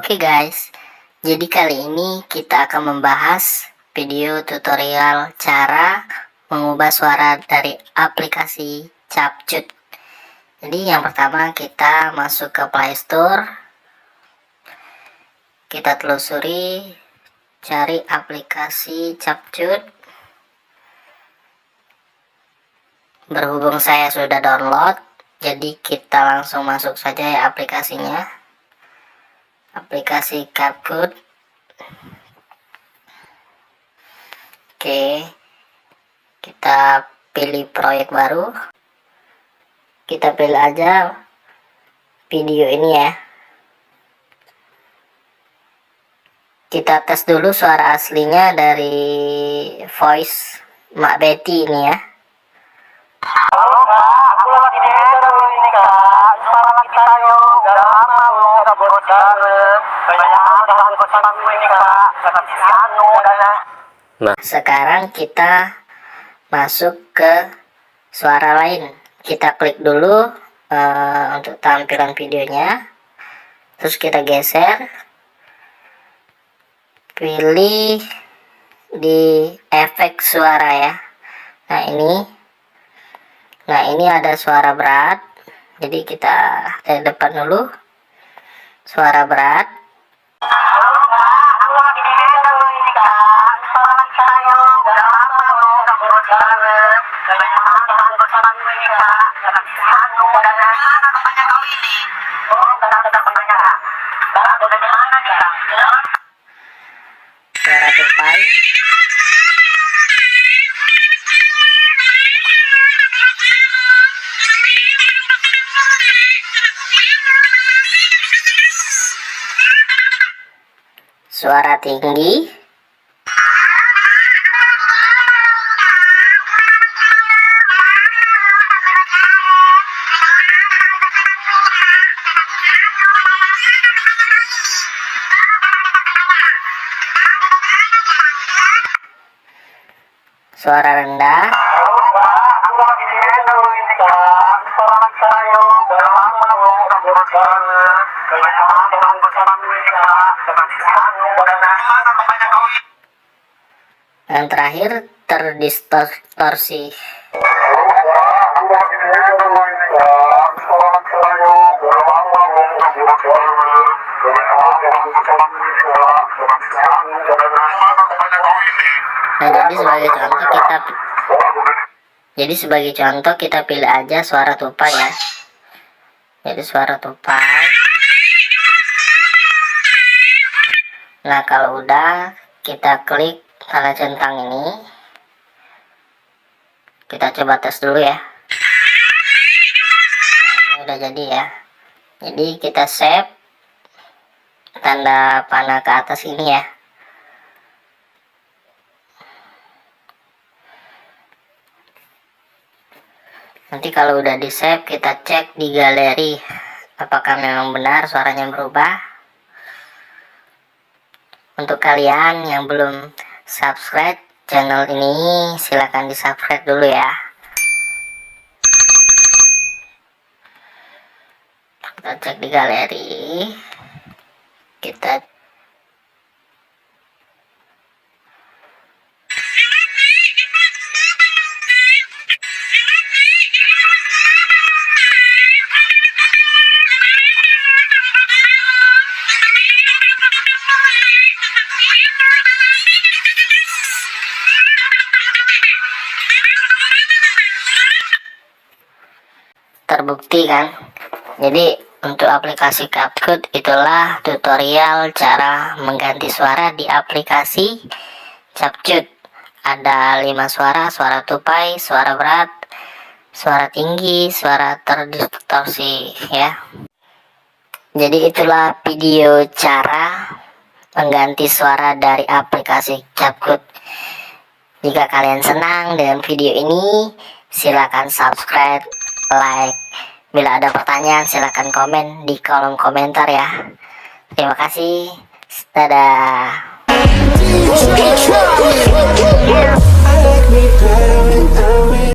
Oke guys, jadi kali ini kita akan membahas video tutorial cara mengubah suara dari aplikasi Capcut. Jadi yang pertama kita masuk ke Play Store, kita telusuri, cari aplikasi Capcut. Berhubung saya sudah download, jadi kita langsung masuk saja ya aplikasinya. Aplikasi Capcut. Oke, kita pilih proyek baru, kita pilih aja video ini ya. Kita tes dulu suara aslinya dari voice Mak Betty ini ya. Halo Kak, aku lagi di ini Kak. Suara kita yuk, udah lama lu gak bareng. Banyak udah lagu pesanan gue ini Kak. Kata si Anu dana. Nah, sekarang kita masuk ke suara lain. Kita klik dulu untuk tampilan videonya. Terus kita geser. Pilih di efek suara ya. Nah ini ada suara berat, jadi kita dari depan dulu, suara berat. Halo Kak, aku lagi di ini Kak. Suara kita yuk, udah lama lu gak bareng. Banyak udah lagu pesanan gue ini Kak. Kata si Anu dana. Banyak kau ini. Oh, tetap banyak Kak. Kak, udah di mana Kak? Suara tupai. Suara tinggi. Suara rendah. Halo Kak, aku lagi di ini Kak. Suara kita yuk, udah lama lu gak bareng. Banyak udah lagu pesanan gue ini Kak. Kata si Anu dana. Banyak kau ini. Yang terakhir terdistorsi. Nah, jadi sebagai contoh kita pilih aja suara tupai ya. Jadi suara tupai. Nah, kalau udah kita klik tanda centang ini. Kita coba tes dulu ya. Ini udah jadi ya. Jadi kita save tanda panah ke atas ini ya. Nanti kalau udah di save, kita cek di galeri apakah memang benar suaranya berubah. Untuk kalian yang belum subscribe channel ini, silahkan di subscribe dulu ya. Kita cek di galeri, kita terbukti kan. Jadi untuk aplikasi Capcut itulah tutorial cara mengganti suara di aplikasi Capcut. Ada 5 suara: suara tupai, suara berat, suara tinggi, suara terdistorsi ya. Jadi itulah video cara mengganti suara dari aplikasi Capcut. Jika kalian senang dengan video ini, silakan subscribe, like. Bila ada pertanyaan silahkan komen di kolom komentar ya. Terima kasih. Dadah.